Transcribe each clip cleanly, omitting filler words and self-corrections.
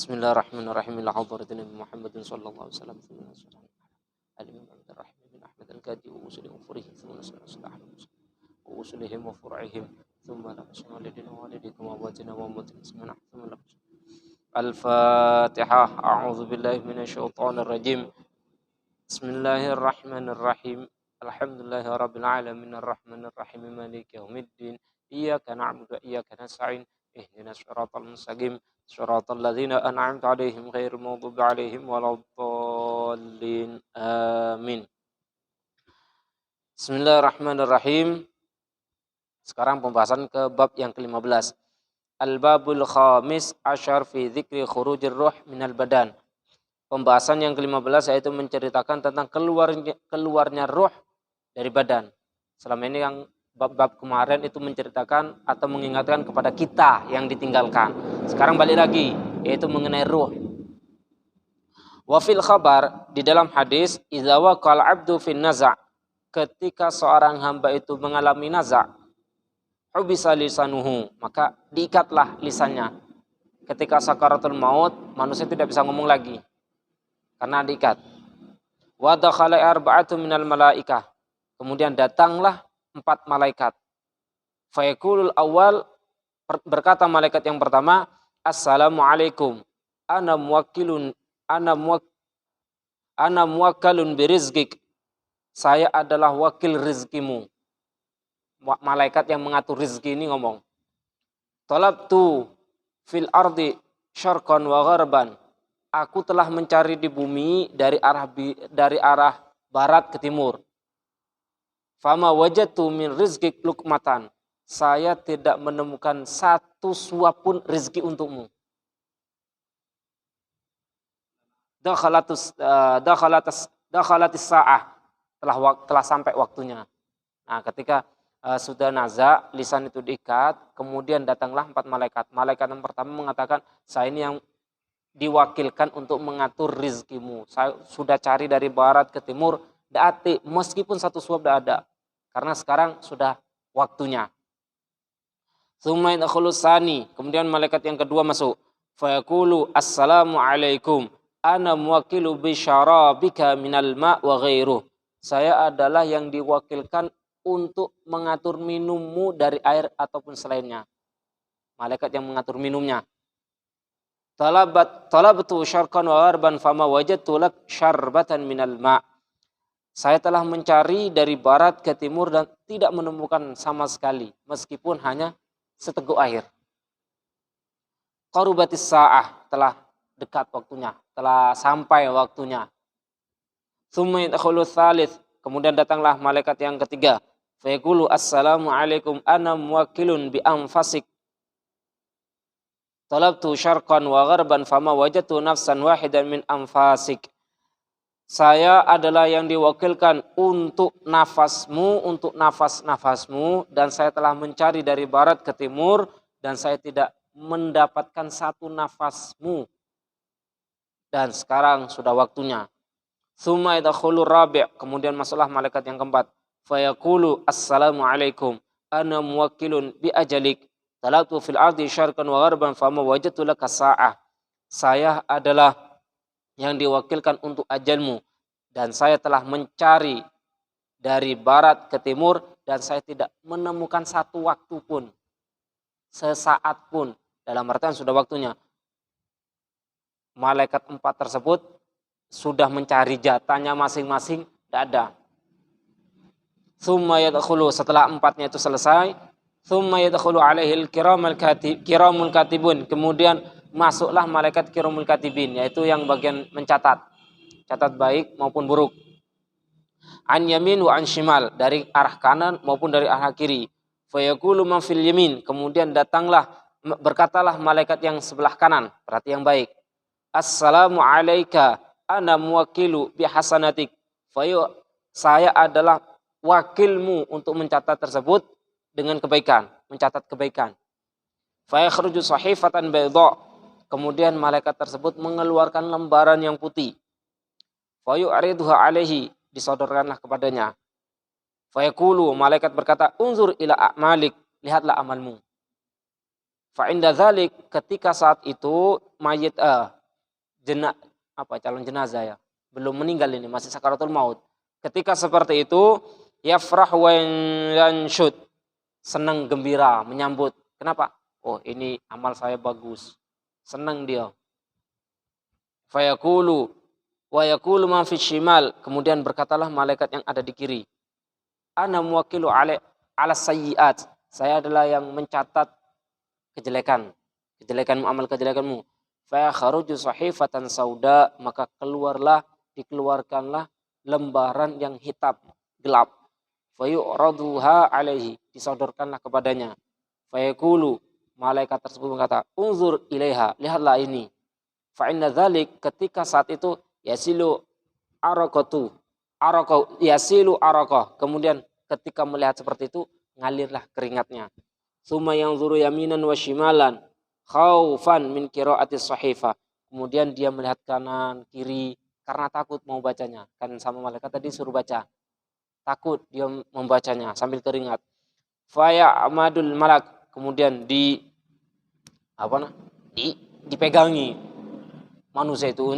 Bismillahirrahmanirrahim. Ila hadratin Muhammadin sallallahu alaihi wasallam. Alim Abdurrahim bin Ahmad al-Kadi wa usuli ufurihi thumma sallallahu wa usulihim wa fur'ihim thumma laqashu walidina wa walidikum wa watina wa mutin ismana thumma laqashu. Al-Fatihah. A'udzu billahi minasyaitonir rajim. Bismillahirrahmanirrahim. Alhamdulillahi rabbil alamin arrahmanir rahim maliki yaumiddin. Iyyaka na'budu wa iyyaka nasta'in. Ihdinas siratal mustaqim. Siratal ladzina an'amta 'alaihim ghairil maghdubi 'alaihim waladdallin. Amin. Bismillahirrahmanirrahim. Sekarang pembahasan ke bab yang ke-15. Al-babul khamis asyar fi dzikri khurujir ruh minal badan. Pembahasan yang ke-15 yaitu menceritakan tentang keluarnya ruh dari badan. Selama ini yang bab-bab kemarin itu menceritakan atau mengingatkan kepada kita yang ditinggalkan. Sekarang balik lagi, yaitu mengenai ruh. Wa fil khabar, di dalam hadis, idza waqal 'abdu fin naza', ketika seorang hamba itu mengalami naza', hubisa lisanuhu, maka diikatlah lisannya. Ketika sakaratul maut, manusia tidak bisa ngomong lagi karena diikat. Wa dakhala arba'atu minal malaikah, kemudian datanglah 4 malaikat. Fayaqulul awal, berkata malaikat yang pertama, assalamualaikum, ana muwakkalun birizqik, saya adalah wakil rizkimu. Malaikat yang mengatur rizki ini ngomong, talabtu fil ardi syarqan wa gharban, aku telah mencari di bumi dari arah barat ke timur. Fama wajadtu min rizqik luqmatan, saya tidak menemukan satu suap pun rezeki untukmu. Dakhalatis sa'ah, telah sampai waktunya. Nah, ketika sudah naza, lisan itu diikat, kemudian datanglah 4 malaikat. Malaikat yang pertama mengatakan, saya ini yang diwakilkan untuk mengatur rizkimu. Saya sudah cari dari barat ke timur, da'ati, meskipun satu suap tidak ada. Karena sekarang sudah waktunya. Tsumma yadkhulu tsani, kemudian malaikat yang kedua masuk. Fayaqulu assalamualaikum, ana muwakkilu bi syarabika minal ma' wa ghairuh. Saya adalah yang diwakilkan untuk mengatur minummu dari air ataupun selainnya. Malaikat yang mengatur minumnya. Talabtu syarqan wa gharban fama wajadtu lak syarbatan minal ma'. Saya telah mencari dari barat ke timur dan tidak menemukan sama sekali, meskipun hanya seteguk air. Qarubatis sa'ah, telah dekat waktunya, telah sampai waktunya. Tsumma yadkhulu tsalits, kemudian datanglah malaikat yang ketiga. Fayaqulu assalamualaikum, ana muwakkilun bi anfasik. Talabtu syarqan wa gharban fama wajadtu nafsan wahidan min anfasik. Saya adalah yang diwakilkan untuk nafasmu, untuk nafas-nafasmu, dan saya telah mencari dari barat ke timur dan saya tidak mendapatkan satu nafasmu. Dan sekarang sudah waktunya. Tsumma yadkhulur rabi', kemudian masuklah malaikat yang keempat. Fayaqulu assalamualaikum, ana muwakkilun bi ajalik. Talabtu fil ardi syarqan wa gharban fama wajadtu laka sa'ah. Saya adalah yang diwakilkan untuk ajalmu, dan saya telah mencari dari barat ke timur dan saya tidak menemukan satu waktu pun, sesaat pun, dalam artian sudah waktunya. Malaikat 4 tersebut sudah mencari jatahnya masing-masing, tidak ada. Tsumma yadkhulu, setelah 4-nya itu selesai, tsumma yadkhulu alaihil kiramul katibun, kemudian masuklah malaikat kiramul katibin, yaitu yang bagian mencatat, catat baik maupun buruk. An yamin wa an shimal, dari arah kanan maupun dari arah kiri. Fayaqulu man fil yamin, kemudian berkatalah malaikat yang sebelah kanan, perhati yang baik. Assalamu alayka, ana muwakkilu bihasanatik. Saya adalah wakilmu untuk mencatat tersebut dengan kebaikan, mencatat kebaikan. Fayakhruju sahifatan bayda, kemudian malaikat tersebut mengeluarkan lembaran yang putih. Fayu'riduha alaihi, disodorkanlah kepadanya. Fayaqulu, malaikat berkata, unzur ila a'malik, lihatlah amalmu. Fa inda dzalik, ketika saat itu mayit calon jenazah ya, belum meninggal ini, masih sakaratul maut. Ketika seperti itu, yafrah wa yanshud, senang gembira menyambut. Kenapa? Oh, ini amal saya bagus. Senang dia. Fayaqulu wa yaqulu man fi shimal, kemudian berkatalah malaikat yang ada di kiri. Ana muwakkilu ala sayyiat. Saya adalah yang mencatat kejelekanmu, amal kejelekanmu. Fa kharuju sahifatan sauda, maka dikeluarkanlah lembaran yang hitam, gelap. Fa yu'raduha alaihi, disodorkanlah kepadanya. Fa yaqulu, malaikat tersebut berkata, unzur ilaiha, lihatlah ini. Fa inna dzalik, ketika saat itu yasilu araqah, kemudian ketika melihat seperti itu ngalirlah keringatnya. Tsumma yanzuru yaminan wa shimalan khaufan min qiraatis sahifah. Kemudian dia melihat kanan kiri karena takut mau bacanya. Kan sama malaikat tadi suruh baca. Takut dia membacanya sambil keringat. Fa ya'madul malak, kemudian dipegangi manusia itu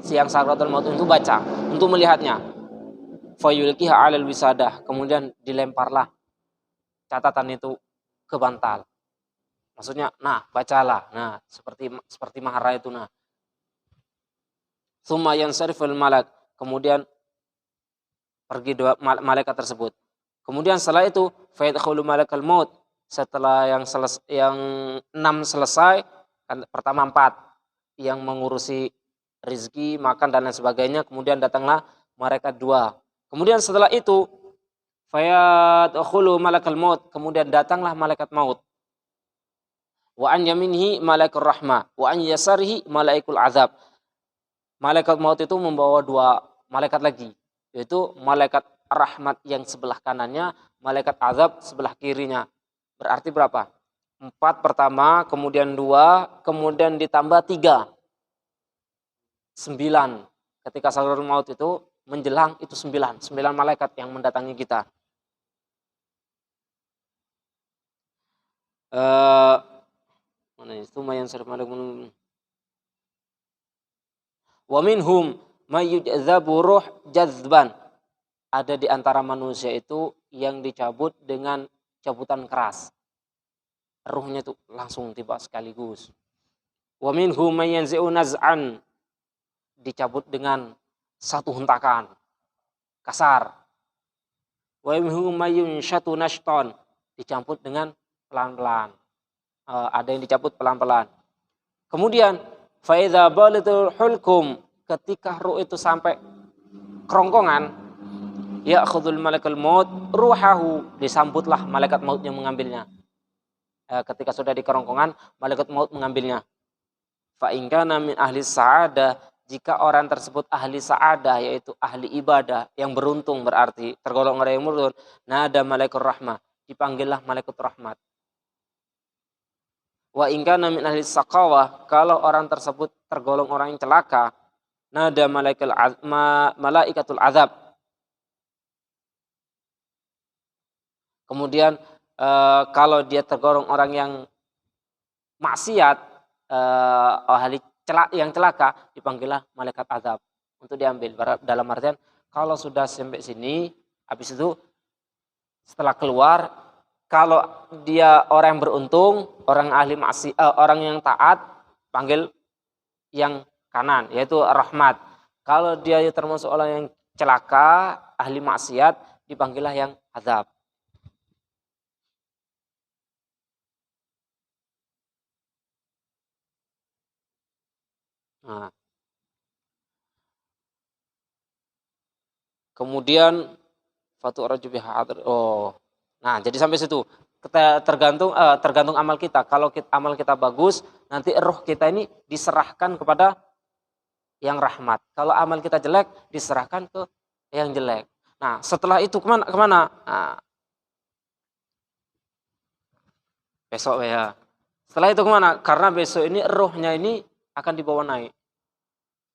siang sakratul maut itu baca untuk melihatnya. Fa yulqiha 'alal wisadah, kemudian dilemparlah catatan itu ke bantal. Maksudnya, nah bacalah, nah seperti mahara itu, nah. Tsumma yansariful malak, kemudian pergi malaikat tersebut. Kemudian setelah itu, fa yadkhulu malakal maut, setelah yang 6 selesai, kan pertama 4 yang mengurusi rizki, makan dan lain sebagainya, kemudian datanglah malaikat 2. Kemudian setelah itu, fayadkhulu malakal maut, kemudian datanglah malaikat maut. Wa an yaminhi malaikur rahmah, wa an yasarihi malaikul azab. Malaikat maut itu membawa 2 malaikat lagi, yaitu malaikat rahmat yang sebelah kanannya, malaikat azab sebelah kirinya. Berarti berapa? 4 pertama, kemudian 2, kemudian ditambah 3. 9. Ketika sakratul maut itu menjelang, itu 9 malaikat yang mendatangi kita. Mana itu mayan sarif malaikun. Wa minhum may yujzabu ruh jazban. Ada di antara manusia itu yang dicabut dengan cabutan keras. Ruhnya itu langsung tiba sekaligus. Wa minhum may yanzi'u naz'an. Dicabut dengan satu hentakan kasar. Wa minhum may yunshatu nashton. Dicabut dengan pelan-pelan. Ada yang dicabut pelan-pelan. Kemudian fa idza balatul hulkum, ketika ruh itu sampai kerongkongan, ya'khudul malakul maut ruhahu, disambutlah malaikat maut yang mengambilnya. Ketika sudah di kerongkongan, malaikat maut mengambilnya. Fa in kana min ahli sa'adah, jika orang tersebut ahli sa'adah, yaitu ahli ibadah yang beruntung, berarti tergolong orang yang beruntung, nada malaikur rahmah, dipanggillah malaikat rahmat. Wa in kana min ahli saqawah, kalau orang tersebut tergolong orang yang celaka, nada malaikatul azab. Kemudian kalau dia tergolong orang yang maksiat, ahli yang celaka, dipanggillah malaikat azab untuk diambil. Dalam artian kalau sudah sampai sini, habis itu setelah keluar, kalau dia orang yang beruntung, orang ahli maksiat, orang yang taat, panggil yang kanan, yaitu rahmat. Kalau dia termasuk orang yang celaka, ahli maksiat, dipanggillah yang azab. Nah. Kemudian nah, jadi sampai situ. Tergantung amal kita. Kalau amal kita bagus, nanti roh kita ini diserahkan kepada yang rahmat. Kalau amal kita jelek, diserahkan ke yang jelek. Nah, setelah itu kemana? Nah, besok ya. Setelah itu kemana? Karena besok ini rohnya ini akan dibawa naik.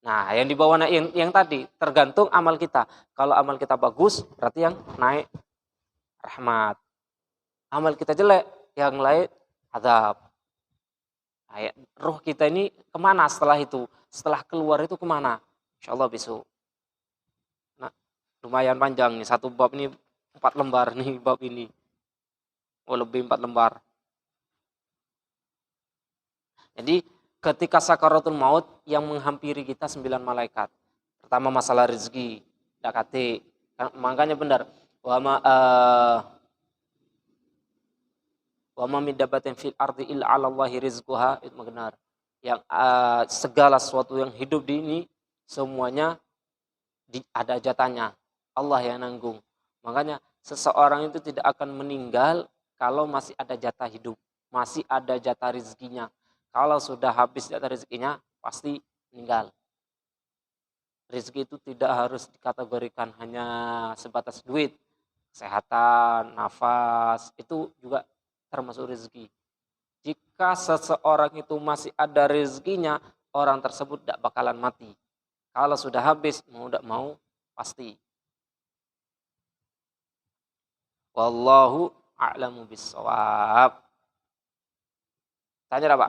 Nah, yang dibawa naik yang tadi tergantung amal kita. Kalau amal kita bagus, berarti yang naik rahmat. Amal kita jelek, yang lain azab. Roh kita ini kemana setelah itu? Setelah keluar itu kemana? Insya Allah besok. Nah, lumayan panjang nih, satu bab ini 4 lembar nih bab ini. Oh lebih 4 lembar. Jadi ketika sakaratul maut yang menghampiri kita 9 malaikat. Pertama masalah rezeki, dakate. Makanya benar. Wa ma wa ma min dabbatin fil ardi illa 'ala Allahi rizquha, itu benar. Yang segala sesuatu yang hidup di ini semuanya ada jatahnya. Allah yang nanggung. Makanya seseorang itu tidak akan meninggal kalau masih ada jatah hidup, masih ada jatah rezekinya. Kalau sudah habis jatah rezekinya, pasti meninggal. Rezeki itu tidak harus dikategorikan hanya sebatas duit, kesehatan, nafas, itu juga termasuk rezeki. Jika seseorang itu masih ada rezekinya, orang tersebut tidak bakalan mati. Kalau sudah habis, mau tidak mau, pasti. Wallahu a'lamu bissawab. Tanya apa?